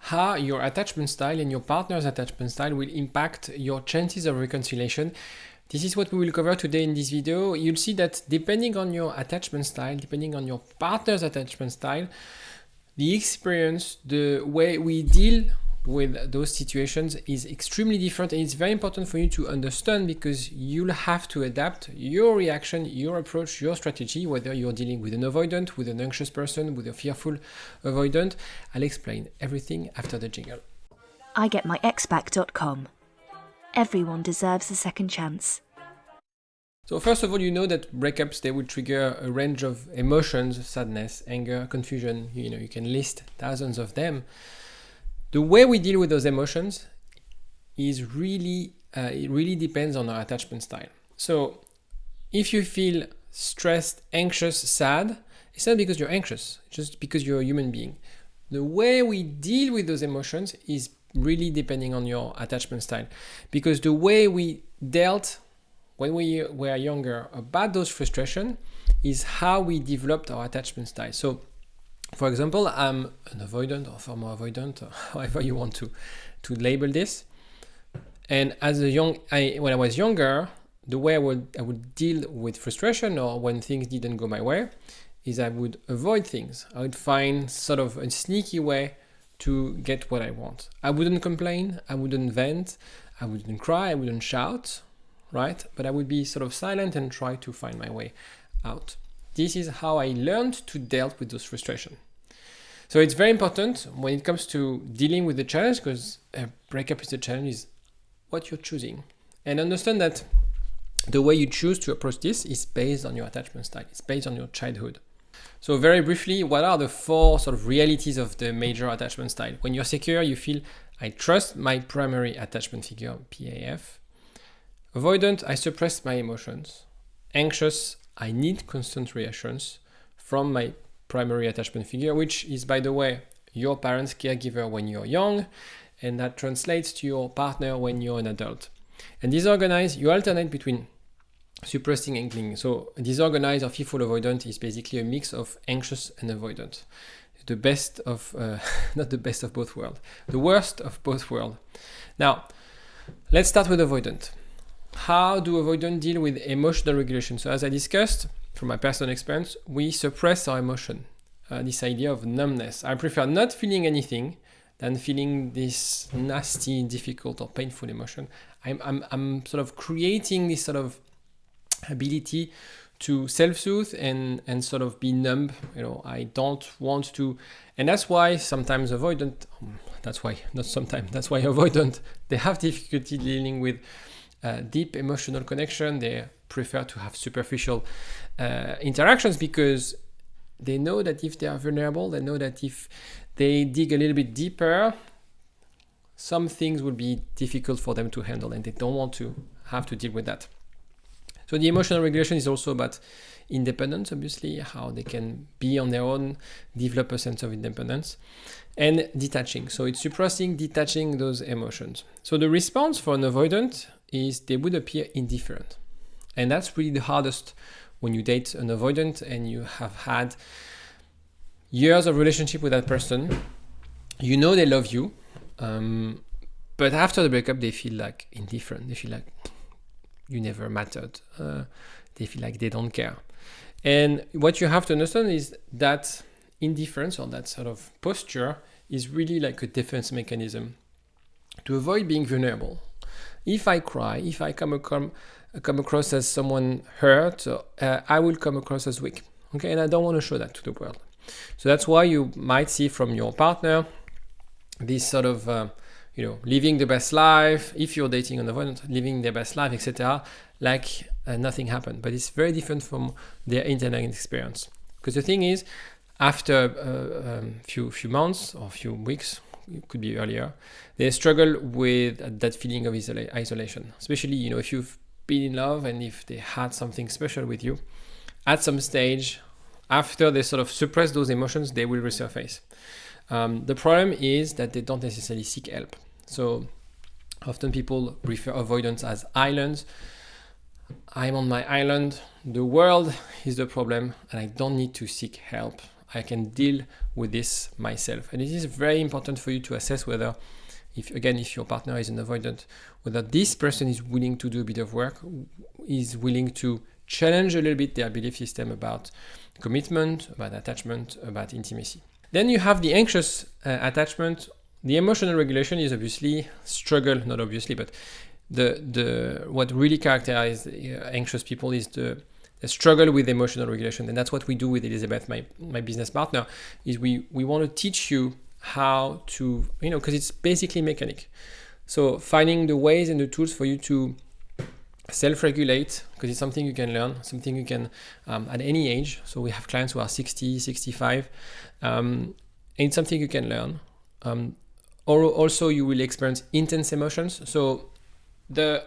how your attachment style and your partner's attachment style will impact your chances of reconciliation. This is what we will cover today in this video. You'll see that depending on your attachment style, depending on your partner's attachment style, the experience, the way we deal with those situations is extremely different, and it's very important for you to understand because you'll have to adapt your reaction, your approach, your strategy, whether you're dealing with an avoidant, with an anxious person, with a fearful avoidant. I'll explain everything after the jingle. IGetMyExBack.com. Everyone deserves a second chance. So first of all, you know that breakups, they will trigger a range of emotions: sadness, anger, confusion. You can list thousands of them. The way we deal with those emotions is really, it really depends on our attachment style. So if you feel stressed, anxious, sad, it's not because you're anxious, it's just because you're a human being. The way we deal with those emotions is really depending on your attachment style, because the way we dealt when we were younger about those frustrations is how we developed our attachment style. So for example, I'm an avoidant or former avoidant, or however you want to label this. And when I was younger, the way I would deal with frustration or when things didn't go my way is I would avoid things. I would find sort of a sneaky way to get what I want. I wouldn't complain, I wouldn't vent, I wouldn't cry, I wouldn't shout, right? But I would be sort of silent and try to find my way out. This is how I learned to deal with those frustrations. So it's very important when it comes to dealing with the challenge, because a breakup is a challenge, is what you're choosing. And understand that the way you choose to approach this is based on your attachment style. It's based on your childhood. So very briefly, what are the four sort of realities of the major attachment style? When you're secure, you feel, I trust my primary attachment figure, PAF. Avoidant, I suppress my emotions. Anxious, I need constant reassurance from my primary attachment figure, which is, by the way, your parent's caregiver when you're young, and that translates to your partner when you're an adult. And disorganized, you alternate between suppressing and clinging. So disorganized or fearful avoidant is basically a mix of anxious and avoidant. The best of, not the best of both worlds, the worst of both worlds. Now, let's start with avoidant. How do avoidant deal with emotional regulation? So as I discussed, from my personal experience, we suppress our emotion. This idea of numbness. I prefer not feeling anything than feeling this nasty, difficult, or painful emotion. I'm sort of creating this sort of ability to self-soothe and sort of be numb. I don't want to, and that's why sometimes avoidant. That's why avoidant, they have difficulty dealing with deep emotional connection. They prefer to have superficial interactions because they know that if they are vulnerable, they know that if they dig a little bit deeper, some things will be difficult for them to handle, and they don't want to have to deal with that. So the emotional regulation is also about independence, obviously, how they can be on their own, develop a sense of independence, and detaching. So it's suppressing, detaching those emotions. So the response for an avoidant is they would appear indifferent. And that's really the hardest when you date an avoidant and you have had years of relationship with that person. You know they love you, but after the breakup, they feel like indifferent. They feel like you never mattered. They feel like they don't care. And what you have to understand is that indifference, or that sort of posture, is really like a defense mechanism to avoid being vulnerable. If I cry, if I come across as someone hurt, I will come across as weak. Okay, and I don't want to show that to the world. So that's why you might see from your partner this sort of, living the best life. If you're dating an avoidant, living their best life, etc., like nothing happened. But it's very different from their internal experience. Because the thing is, after a few months or few weeks, it could be earlier, they struggle with that feeling of isolation. Especially, if you've been in love and if they had something special with you, at some stage, after they sort of suppress those emotions, they will resurface. The problem is that they don't necessarily seek help. So often people refer avoidance as islands. I'm on my island, the world is the problem, and I don't need to seek help. I can deal with this myself. And it is very important for you to assess whether, if your partner is an avoidant, whether this person is willing to do a bit of work, is willing to challenge a little bit their belief system about commitment, about attachment, about intimacy. Then you have the anxious attachment. The emotional regulation is obviously not obviously, but the what really characterizes anxious people is the struggle with emotional regulation. And that's what we do with Elizabeth, my business partner, is we want to teach you how to, because it's basically mechanic. So finding the ways and the tools for you to self-regulate, because it's something you can learn, something you can at any age. So we have clients who are 60, 65, and it's something you can learn. Also, you will experience intense emotions. So the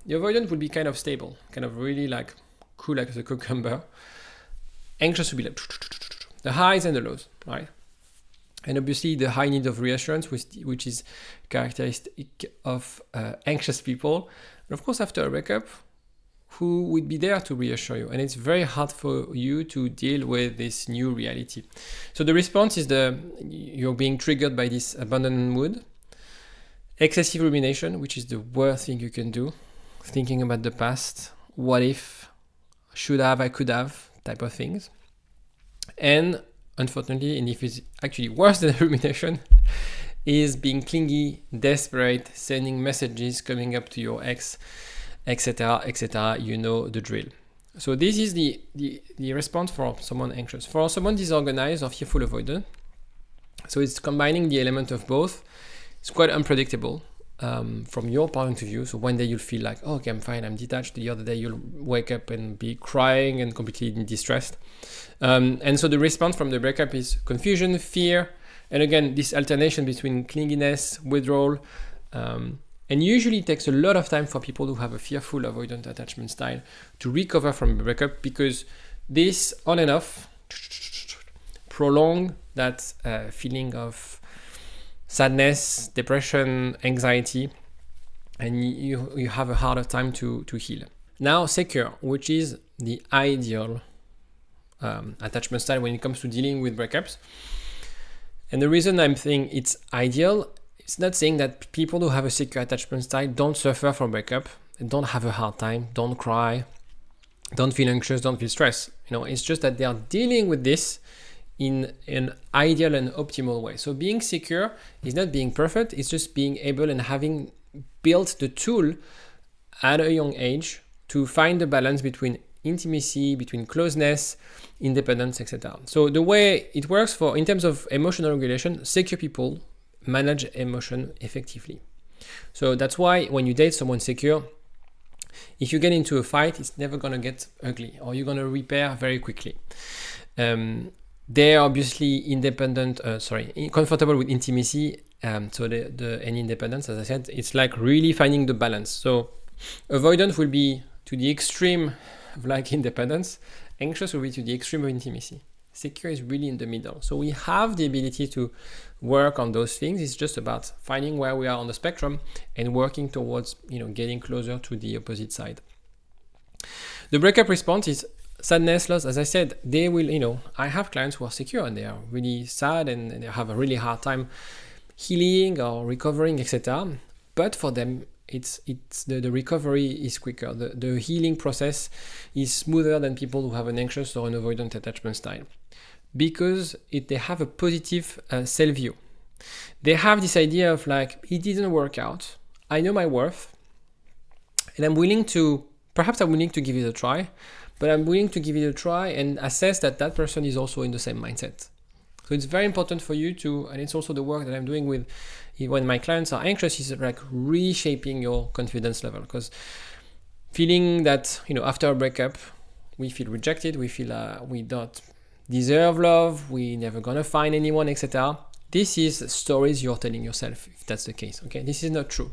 avoidant will be kind of stable, kind of really like cool like a cucumber. Anxious will be like the highs and the lows, right? And obviously the high need of reassurance, which is characteristic of anxious people. And of course, after a breakup, who would be there to reassure you? And it's very hard for you to deal with this new reality. So the response is you're being triggered by this abandonment mood, excessive rumination, which is the worst thing you can do, thinking about the past, what if, should have, I could have, type of things. And unfortunately, and if it's actually worse than rumination, is being clingy, desperate, sending messages, coming up to your ex, etc., etc. You know the drill. So this is the response for someone anxious. For someone disorganized or fearful avoidant, so it's combining the element of both. It's quite unpredictable from your point of view. So one day you'll feel like, oh, okay, I'm fine, I'm detached. The other day you'll wake up and be crying and completely distressed. And so the response from the breakup is confusion, fear, and again, this alternation between clinginess, withdrawal, and usually it takes a lot of time for people who have a fearful avoidant attachment style to recover from a breakup, because this on and off prolong that feeling of sadness, depression, anxiety, and you have a harder time to heal. Now, secure, which is the ideal attachment style when it comes to dealing with breakups. And the reason I'm saying it's ideal, it's not saying that people who have a secure attachment style don't suffer from breakup and don't have a hard time, don't cry, don't feel anxious, don't feel stressed. It's just that they are dealing with this in an ideal and optimal way. So being secure is not being perfect, it's just being able and having built the tool at a young age to find the balance between intimacy, between closeness, independence, etc. So the way it works in terms of emotional regulation, secure people manage emotion effectively. So that's why when you date someone secure, if you get into a fight, it's never going to get ugly, or you're going to repair very quickly. They're obviously comfortable with intimacy. So and independence, as I said, it's like really finding the balance. So avoidant will be to the extreme of like independence, anxious will be to the extreme of intimacy. Secure is really in the middle. So we have the ability to work on those things. It's just about finding where we are on the spectrum and working towards, getting closer to the opposite side. The breakup response is sadness, loss. As I said, they will, I have clients who are secure and they are really sad and they have a really hard time healing or recovering, etc. But for them, it's the recovery is quicker. The healing process is smoother than people who have an anxious or an avoidant attachment style, because they have a positive self-view. They have this idea of like, it didn't work out, I know my worth, and I'm willing to give it a try, but I'm willing to give it a try and assess that person is also in the same mindset. So it's very important for you to, and it's also the work that I'm doing with when my clients are anxious, is like reshaping your confidence level. Because feeling that, after a breakup, we feel rejected, we feel we don't deserve love, we never gonna find anyone, etc. This is stories you're telling yourself, if that's the case, okay? This is not true.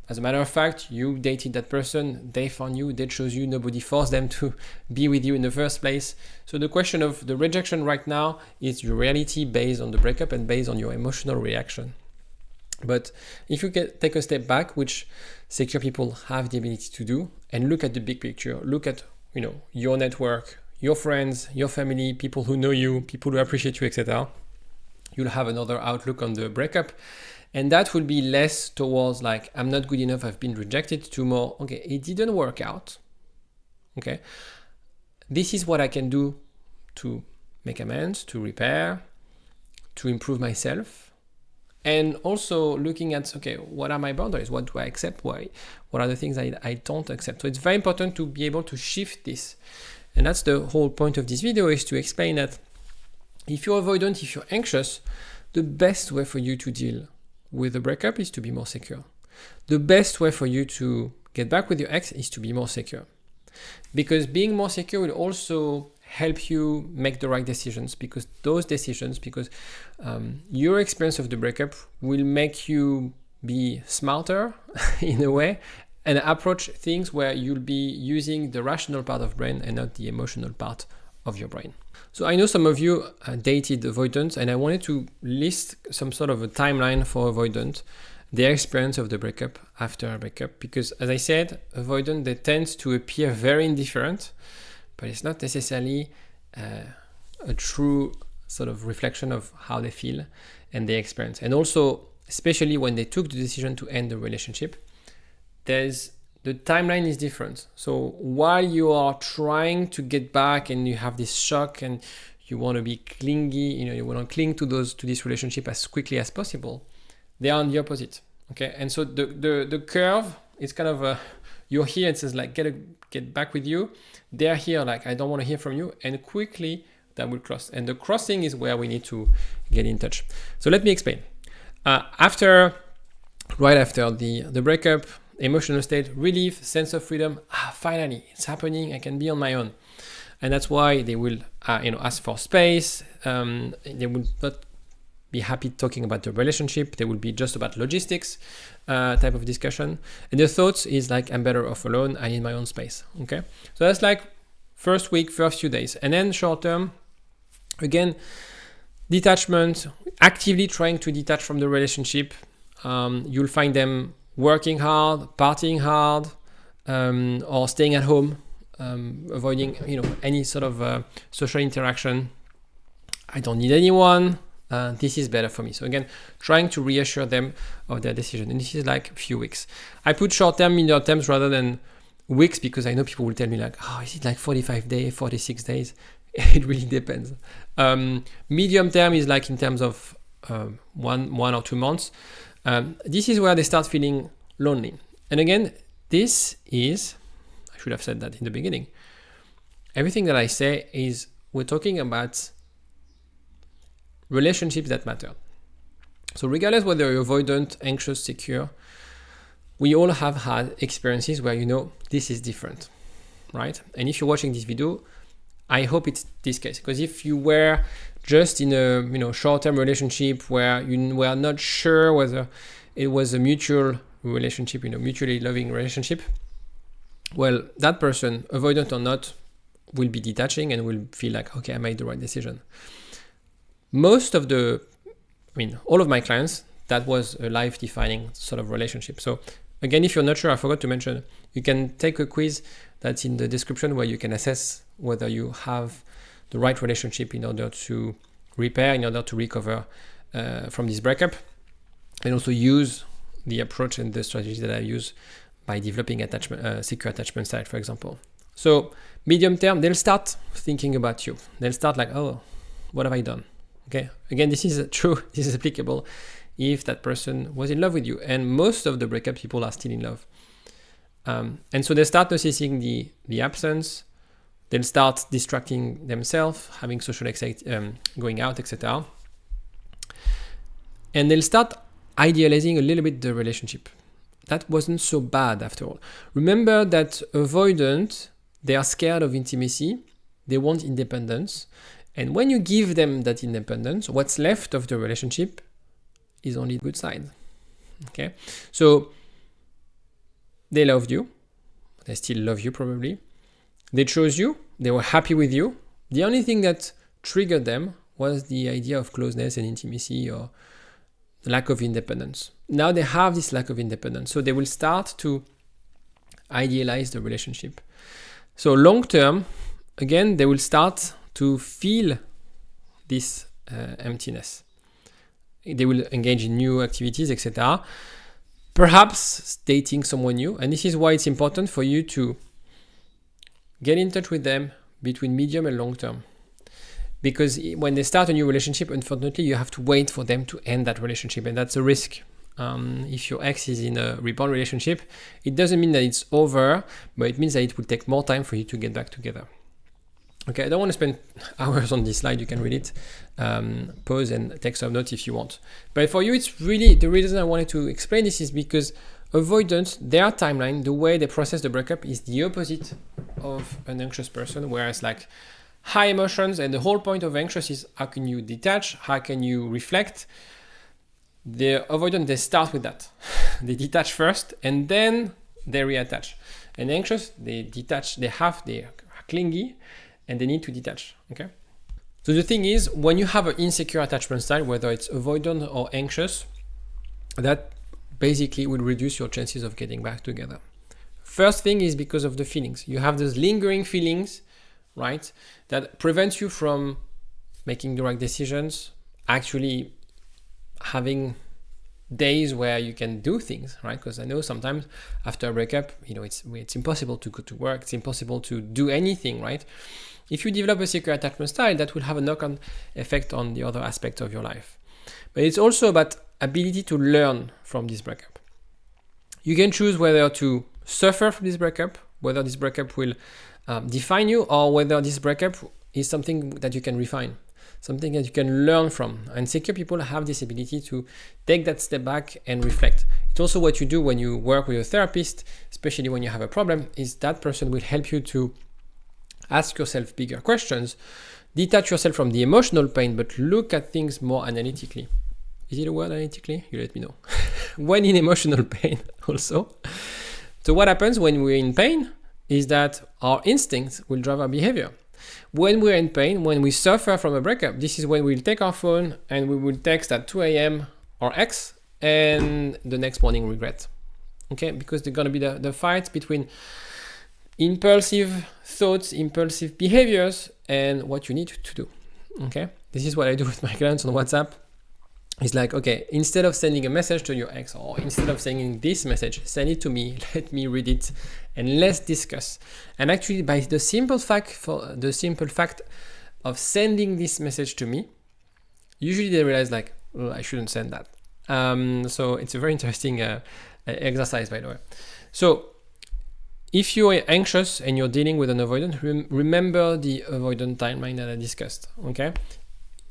As a matter of fact, you dated that person, they found you, they chose you, nobody forced them to be with you in the first place. So the question of the rejection right now is your reality based on the breakup and based on your emotional reaction. But if you take a step back, which secure people have the ability to do, and look at the big picture, look at your network, your friends, your family, people who know you, people who appreciate you, etc., you'll have another outlook on the breakup. And that will be less towards like, I'm not good enough, I've been rejected, to more, okay, it didn't work out. Okay. This is what I can do to make amends, to repair, to improve myself. And also looking at, okay, what are my boundaries? What do I accept? What are the things I don't accept? So it's very important to be able to shift this. And that's the whole point of this video, is to explain that if you're avoidant, if you're anxious, the best way for you to deal with the breakup is to be more secure. The best way for you to get back with your ex is to be more secure. Because being more secure will also help you make the right decisions, because your experience of the breakup will make you be smarter in a way and approach things where you'll be using the rational part of brain and not the emotional part of your brain. So I know some of you dated avoidant, and I wanted to list some sort of a timeline for avoidant, their experience of the breakup after a breakup, because as I said, avoidant, they tend to appear very indifferent, but it's not necessarily a true sort of reflection of how they feel and their experience. And also, especially when they took the decision to end the relationship, the timeline is different. So while you are trying to get back and you have this shock and you want to be clingy, you want to cling to this relationship as quickly as possible, they are on the opposite. Okay, and so the curve is kind of you're here, it says like get back with you. They're here like, I don't want to hear from you, and quickly that will cross. And the crossing is where we need to get in touch. So let me explain. Right after the breakup, emotional state, relief, sense of freedom. Finally, it's happening. I can be on my own. And that's why they will ask for space. They will not be happy talking about the relationship. They will be just about logistics type of discussion. And the thoughts is like, I'm better off alone. I need my own space. Okay. So that's like first week, first few days. And then short term, again, detachment, actively trying to detach from the relationship. You'll find them working hard, partying hard, or staying at home, avoiding any sort of social interaction. I don't need anyone. This is better for me. So again, trying to reassure them of their decision. And this is like a few weeks. I put short-term, medium terms rather than weeks, because I know people will tell me like, oh, is it like 45 days, 46 days? It really depends. Medium term is like in terms of 1 or 2 months. This is where they start feeling lonely. And again, I should have said that in the beginning. Everything that I say is, we're talking about relationships that matter. So regardless whether you're avoidant, anxious, secure, we all have had experiences where this is different, right? And if you're watching this video, I hope it's this case, because if you were just in a short-term relationship where you were not sure whether it was a mutual relationship, mutually loving relationship, well, that person, avoidant or not, will be detaching and will feel like, okay, I made the right decision. All of my clients, that was a life-defining sort of relationship. So again, if you're not sure, I forgot to mention, you can take a quiz that's in the description where you can assess whether you have the right relationship in order to repair, in order to recover from this breakup, and also use the approach and the strategies that I use by developing secure attachment style, for example. So medium term, they'll start thinking about you. They'll start like, oh, what have I done? Okay. Again, this is true. This is applicable if that person was in love with you. And most of the breakup people are still in love. And so they start noticing the absence. They'll start distracting themselves, having social going out, etc. And they'll start idealizing a little bit the relationship. That wasn't so bad after all. Remember that avoidant, they are scared of intimacy. They want independence. And when you give them that independence, what's left of the relationship is only the good side. Okay? So they loved you. They still love you probably. They chose you. They were happy with you. The only thing that triggered them was the idea of closeness and intimacy, or the lack of independence. Now they have this lack of independence. So they will start to idealize the relationship. So long term, again, they will start to feel this emptiness. They will engage in new activities, etc. Perhaps dating someone new. And this is why it's important for you to get in touch with them between medium and long term. Because when they start a new relationship, unfortunately, you have to wait for them to end that relationship. And that's a risk. If your ex is in a reborn relationship, it doesn't mean that it's over, but it means that it will take more time for you to get back together. Okay, I don't want to spend hours on this slide. You can read it, pause and take some notes if you want. But for you, it's really, the reason I wanted to explain this is because avoidant, their timeline, the way they process the breakup is the opposite of an anxious person, whereas like high emotions, and the whole point of anxious is how can you detach, how can you reflect. The avoidant, they start with that. They detach first and then they reattach. And anxious, they detach, they are clingy, and they need to detach, okay? So the thing is, when you have an insecure attachment style, whether it's avoidant or anxious, that basically will reduce your chances of getting back together. First thing is because of the feelings. You have those lingering feelings, right, that prevents you from making the right decisions, actually having days where you can do things, right? Because I know sometimes after a breakup, it's impossible to go to work, it's impossible to do anything, right? If you develop a secure attachment style, that will have a knock-on effect on the other aspects of your life. But it's also about ability to learn from this breakup. You can choose whether to suffer from this breakup, whether this breakup will define you, or whether this breakup is something that you can refine, something that you can learn from. And secure people have this ability to take that step back and reflect. It's also what you do when you work with a therapist, especially when you have a problem, is that person will help you to ask yourself bigger questions, detach yourself from the emotional pain, but look at things more analytically. Is it a word, analytically? You let me know. When in emotional pain also. So what happens when we're in pain is that our instincts will drive our behavior. When we're in pain, when we suffer from a breakup, this is when we'll take our phone and we will text at 2 a.m. our ex, and the next morning regret. Okay, because there's gonna be the fight between impulsive thoughts, impulsive behaviors, and what you need to do. Okay, this is what I do with my clients on WhatsApp. It's like, okay, instead of sending a message to your ex, or instead of sending this message, send it to me, let me read it, and let's discuss. And actually, by the simple fact of sending this message to me, usually they realize like, oh, I shouldn't send that. So it's a very interesting exercise, by the way. So if you're anxious and you're dealing with an avoidant, remember the avoidant timeline that I discussed, okay?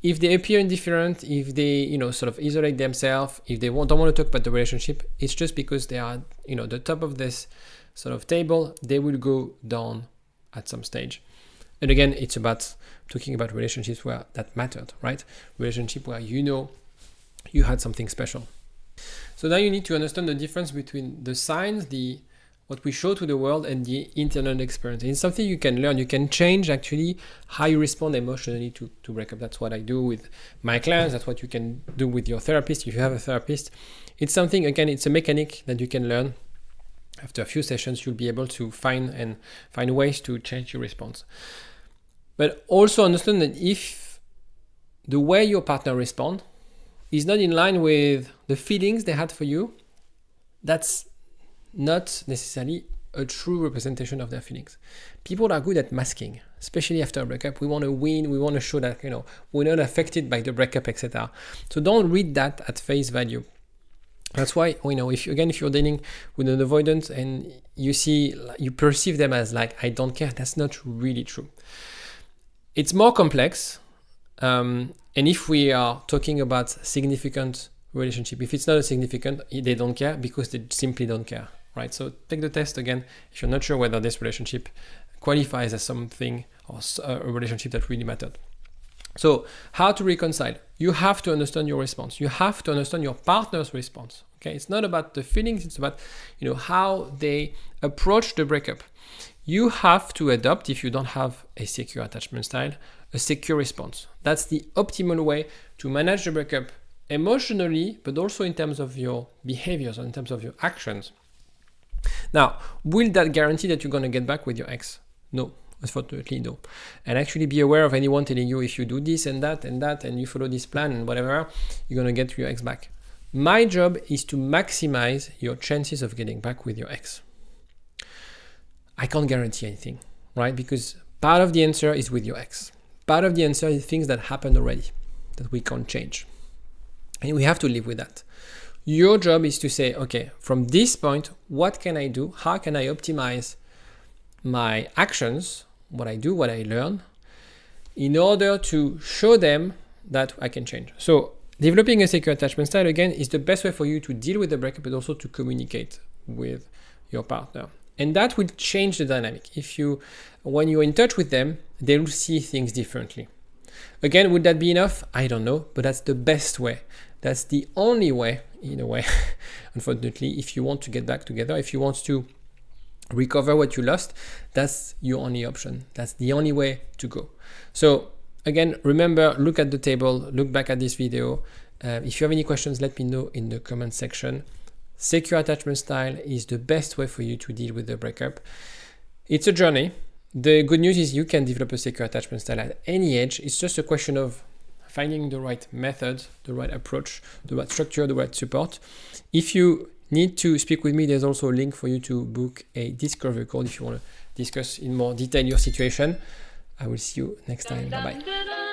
If they appear indifferent, if they, sort of isolate themselves, if they don't want to talk about the relationship, it's just because they are, the top of this sort of table, they will go down at some stage. And again, it's about talking about relationships where that mattered, right? Relationship where you had something special. So now you need to understand the difference between the signs, what we show to the world, and the internal experience. It's something you can learn. You can change actually how you respond emotionally to breakup. That's what I do with my clients. That's what you can do with your therapist if you have a therapist. It's something, again, it's a mechanic that you can learn. After a few sessions, you'll be able to find ways to change your response. But also understand that if the way your partner responds is not in line with the feelings they had for you, that's not necessarily a true representation of their feelings. People are good at masking, especially after a breakup. We want to win, we want to show that, we're not affected by the breakup, etc. So don't read that at face value. That's why, if you're dealing with an avoidant and you perceive them as like, I don't care, that's not really true. It's more complex. And if we are talking about significant relationship, if it's not a significant, they don't care because they simply don't care. Right, so take the test again if you're not sure whether this relationship qualifies as something or a relationship that really mattered. So how to reconcile? You have to understand your response. You have to understand your partner's response. Okay, it's not about the feelings. It's about how they approach the breakup. You have to adopt, if you don't have a secure attachment style, a secure response. That's the optimal way to manage the breakup emotionally, but also in terms of your behaviors or in terms of your actions. Now, will that guarantee that you're going to get back with your ex? No. Unfortunately, no. And actually be aware of anyone telling you if you do this and that and that and you follow this plan and whatever, you're going to get your ex back. My job is to maximize your chances of getting back with your ex. I can't guarantee anything, right? Because part of the answer is with your ex. Part of the answer is things that happened already that we can't change. And we have to live with that. Your job is to say, okay, from this point, what can I do? How can I optimize my actions, what I do, what I learn, in order to show them that I can change? So developing a secure attachment style, again, is the best way for you to deal with the breakup, but also to communicate with your partner. And that will change the dynamic. When you're in touch with them, they will see things differently. Again, would that be enough? I don't know, but that's the best way. That's the only way, in a way, unfortunately, if you want to get back together, if you want to recover what you lost, that's your only option. That's the only way to go. So again, remember, look at the table, look back at this video. If you have any questions, let me know in the comment section. Secure attachment style is the best way for you to deal with the breakup. It's a journey. The good news is you can develop a secure attachment style at any age. It's just a question of finding the right method, the right approach, the right structure, the right support. If you need to speak with me, there's also a link for you to book a discovery call if you want to discuss in more detail your situation. I will see you next time. Bye-bye.